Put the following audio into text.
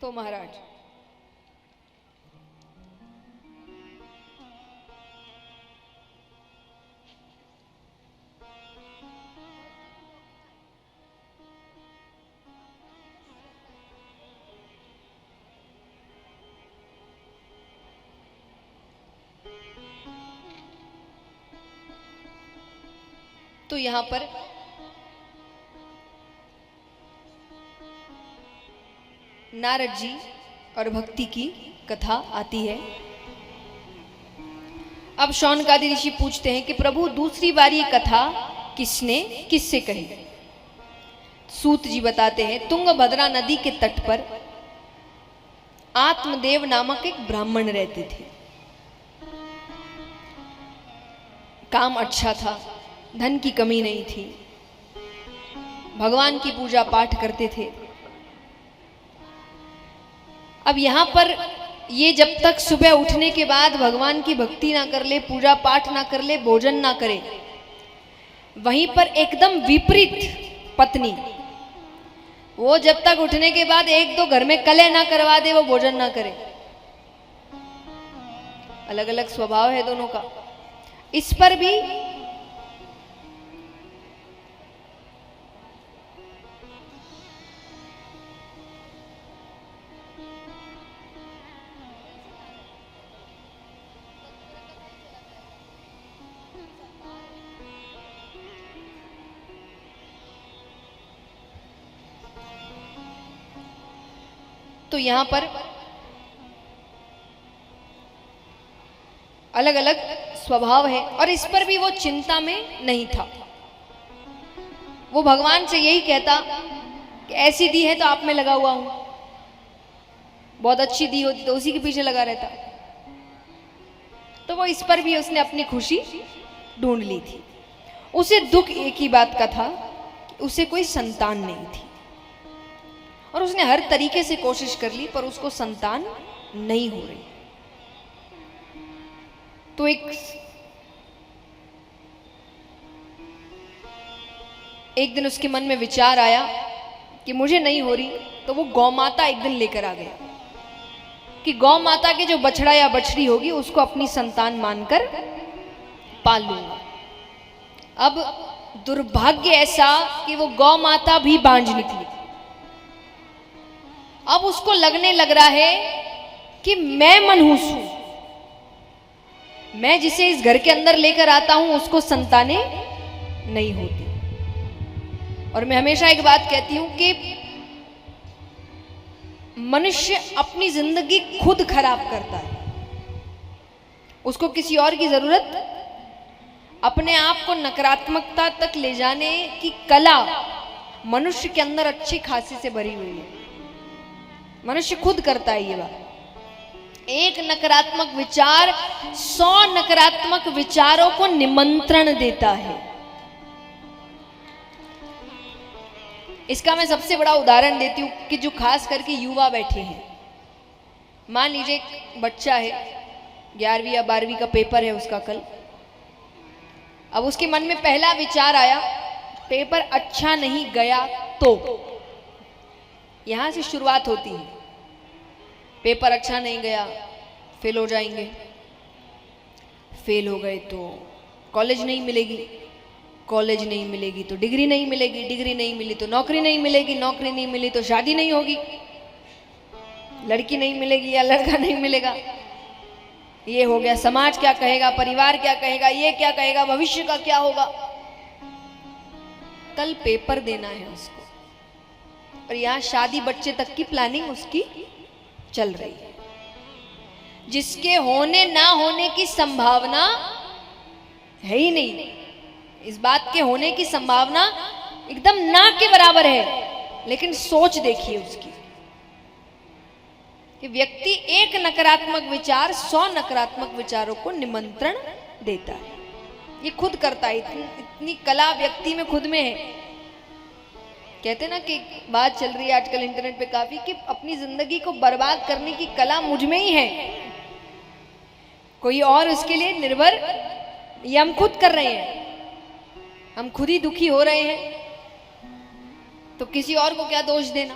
तो महाराज तो यहां पर नारद जी और भक्ति की कथा आती है। अब शौनकादि ऋषि पूछते हैं कि प्रभु दूसरी बार ये कथा किससे कही। सूत जी बताते हैं तुंगभद्रा नदी के तट पर आत्मदेव नामक एक ब्राह्मण रहते थे। काम अच्छा था, धन की कमी नहीं थी, भगवान की पूजा पाठ करते थे। अब यहां पर ये जब तक सुबह उठने के बाद भगवान की भक्ति ना कर ले, पूजा पाठ ना कर ले, भोजन ना करे, वहीं पर एकदम विपरीत पत्नी, वो जब तक उठने के बाद एक दो घर में कलह ना करवा दे, वो भोजन ना करे। अलग अलग स्वभाव है दोनों का। इस पर भी तो यहां पर अलग अलग स्वभाव है और इस पर भी वो चिंता में नहीं था। वो भगवान से यही कहता कि ऐसी दी है तो आप में लगा हुआ हूं, बहुत अच्छी दी होती तो उसी के पीछे लगा रहता। तो वो इस पर भी उसने अपनी खुशी ढूंढ ली थी। उसे दुख एक ही बात का था कि उसे कोई संतान नहीं थी और उसने हर तरीके से कोशिश कर ली पर उसको संतान नहीं हो रही। तो एक दिन उसके मन में विचार आया कि मुझे नहीं हो रही, तो वो गौ माता एक दिन लेकर आ गया कि गौ माता के जो बछड़ा या बछड़ी होगी उसको अपनी संतान मानकर पाल लूंगा। अब दुर्भाग्य ऐसा कि वो गौ माता भी बांझ निकली। अब उसको लगने लग रहा है कि मैं मनहूस हूं, मैं जिसे इस घर के अंदर लेकर आता हूं उसको संतानें नहीं होती। और मैं हमेशा एक बात कहती हूं कि मनुष्य अपनी जिंदगी खुद खराब करता है, उसको किसी और की जरूरत। अपने आप को नकारात्मकता तक ले जाने की कला मनुष्य के अंदर अच्छी खासी से भरी हुई है। मनुष्य खुद करता है ये बात। एक नकारात्मक विचार 100 नकारात्मक विचारों को निमंत्रण देता है। इसका मैं सबसे बड़ा उदाहरण देती हूँ कि जो खास करके युवा बैठे हैं। मान लीजिए एक बच्चा है, 11वीं या 12वीं का पेपर है उसका कल। अब उसके मन में पहला विचार आया, पेपर अच्छा नहीं गया तो। यहां से शुरुआत होती है। पेपर अच्छा नहीं गया, फेल हो जाएंगे, फेल हो गए तो कॉलेज नहीं मिलेगी, कॉलेज नहीं मिलेगी तो डिग्री नहीं मिलेगी, डिग्री नहीं मिली तो नौकरी नहीं मिलेगी, नौकरी नहीं मिली तो शादी नहीं होगी, लड़की नहीं मिलेगी या लड़का नहीं मिलेगा। ये हो गया, समाज क्या कहेगा, परिवार क्या कहेगा, ये क्या कहेगा, भविष्य का क्या होगा। कल पेपर देना है उसको और यहां शादी बच्चे तक की प्लानिंग उसकी चल रही है। जिसके होने ना होने की संभावना है ही नहीं। इस बात के होने की संभावना एकदम ना के बराबर है, लेकिन सोच देखिए उसकी कि व्यक्ति एक नकारात्मक विचार 100 नकारात्मक विचारों को निमंत्रण देता है। ये खुद करता है। इतनी कला व्यक्ति में खुद में है। कहते ना कि बात चल रही है आजकल इंटरनेट पे काफी कि अपनी जिंदगी को बर्बाद करने की कला मुझ में ही है, कोई और उसके लिए निर्भर, ये हम खुद कर रहे हैं। हम खुद ही दुखी हो रहे हैं तो किसी और को क्या दोष देना।